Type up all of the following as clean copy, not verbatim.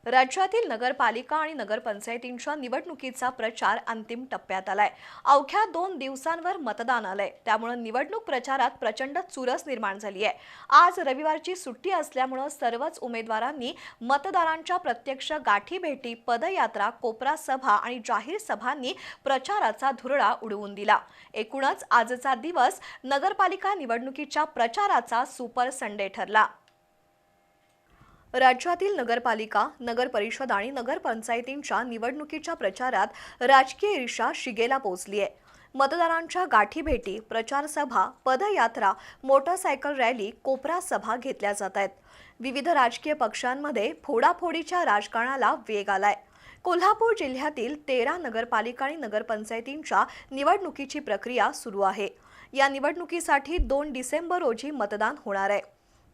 राज्यातील नगरपालिका आणि नगरपंचायतींच्या निवडणुकीचा प्रचार अंतिम टप्प्यात आलाय। अवघ्या 2 दिवसांवर मतदान आलंय, त्यामुळे निवडणूक प्रचारात प्रचंड चुरस निर्माण झाली आहे। आज रविवारची सुट्टी असल्यामुळे सर्वच उमेदवारांनी मतदारांच्या प्रत्यक्ष गाठीभेटी, पदयात्रा, कोपरा सभा आणि जाहीर सभांनी प्रचाराचा धुरळा उडवून दिला। एकूणच आजचा दिवस नगरपालिका निवडणुकीच्या प्रचाराचा सुपर संडे ठरला। राज्यातील नगरपालिका, नगरपरिषद आणि नगरपंचायतींच्या निवडणुकीच्या प्रचारात राजकीय ईर्ष्या शिगेला पोहोचली आहे। मतदारांच्या गाठीभेटी, प्रचार सभा, पदयात्रा, मोटरसायकल रॅली, कोपरा सभा घेतल्या जात आहेत। विविध राजकीय पक्षांमध्ये फोडाफोडीच्या राजकारणाला वेग आलाय। कोल्हापूर जिल्ह्यातील 13 नगरपालिका आणि नगरपंचायतींच्या निवडणुकीची प्रक्रिया सुरू आहे। या निवडणुकीसाठी 2 डिसेंबर रोजी मतदान होणार आहे।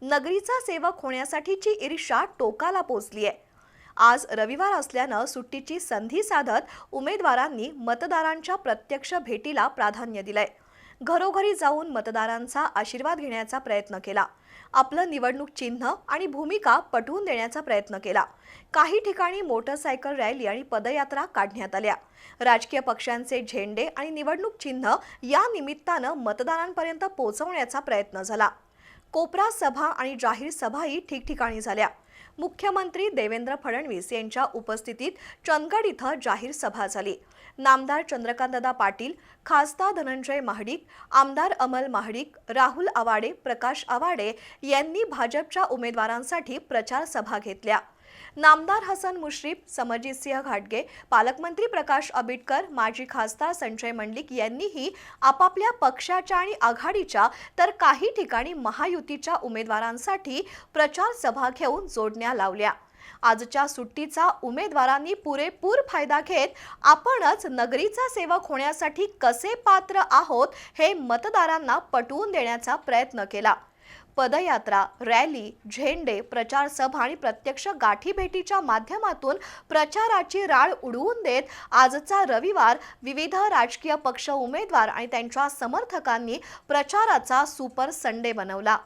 नगरीचा सेवक होण्यासाठीची ईर्ष्या टोकाला पोहोचली आहे। आज रविवार असल्यानं सुट्टीची संधी साधत उमेदवारांनी मतदारांच्या प्रत्यक्ष भेटीला प्राधान्य दिलंय। घरोघरी जाऊन मतदारांचा आशीर्वाद घेण्याचा प्रयत्न केला। आपलं निवडणूक चिन्ह आणि भूमिका पटवून देण्याचा प्रयत्न केला। काही ठिकाणी मोटरसायकल रॅली आणि पदयात्रा काढण्यात आल्या। राजकीय पक्षांचे झेंडे आणि निवडणूक चिन्ह या निमित्तानं मतदारांपर्यंत पोहोचवण्याचा प्रयत्न झाला। कोपरा सभा आणि जाहीर सभाही ठिकठिकाणी झाल्या। मुख्यमंत्री देवेंद्र फडणवीस यांच्या उपस्थितीत चंदगड इथं जाहीर सभा झाली। नामदार चंद्रकांतदादा पाटील, खासदार धनंजय महाडिक, आमदार अमल महाडिक, राहुल आवाडे, प्रकाश आवाडे यांनी भाजपच्या उमेदवारांसाठी प्रचार सभा घेतल्या। नामदार हसन मुश्रीफ, समरजित सिंह घाटगे, पालकमंत्री प्रकाश आंबेडकर, माजी खासदार संजय मंडलिक यांनीही आपापल्या पक्षाच्या आणि आघाडीच्या तर काही ठिकाणी महायुतीच्या उमेदवारांसाठी प्रचार सभा घेऊन जोडण्या लावल्या। आजच्या सुट्टीचा उमेदवारांनी पुरेपूर फायदा घेत आपणच नगरीचा सेवक होण्यासाठी कसे पात्र आहोत हे मतदारांना पटवून देण्याचा प्रयत्न केला। पदयात्रा, रॅली, झेंडे, प्रचार सभा आणि प्रत्यक्ष गाठीभेटीच्या माध्यमातून प्रचाराची राळ उडवून देत आजचा रविवार विविध राजकीय पक्ष, उमेदवार आणि त्यांच्या समर्थकांनी प्रचाराचा सुपर संडे बनवला।